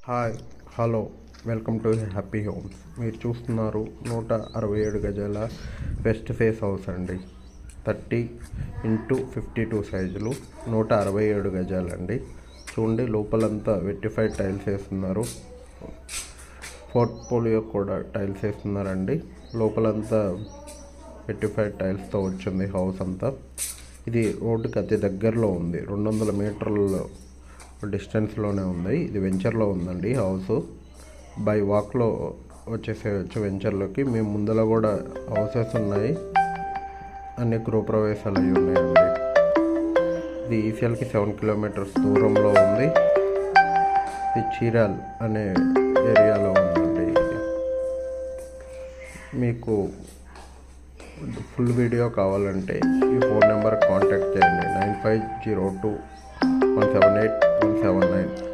Hi hello welcome to happy homes. మీరు చూస్తున్నారు 167 గజాల వెస్ట్ ఫేస్ హౌస్ అండి. 30x52 సైజులు, 167 గజాలండి. చూడండి, లోపలంతా వెట్టిఫైడ్ టైల్స్ వేస్తున్నారు. పోర్ట్ఫోలియో కూడా టైల్స్ వేస్తున్నారండి. లోపలంతా వెట్టిఫైడ్ టైల్స్తో వచ్చింది హౌస్ అంతా. ఇది రోడ్డుకి అతి దగ్గరలో ఉంది, 200 మీటర్ల డిస్టెన్స్లోనే ఉంది. ఇది వెంచర్లో ఉందండి హౌస్. బై వాక్లో వచ్చేసేయచ్చు వెంచర్లోకి. మేము ముందర కూడా హౌసెస్ ఉన్నాయి, అన్ని గృహప్రవేశాలు అవి ఉన్నాయండి. ఇది ఈసీఎల్కి 7 కిలోమీటర్స్ దూరంలో ఉంది. ఇది చీరాల్ అనే ఏరియాలో ఉందండి. మీకు ఫుల్ వీడియో కావాలంటే ఈ ఫోన్ నెంబర్ కాంటాక్ట్ చేయండి, 9502178179.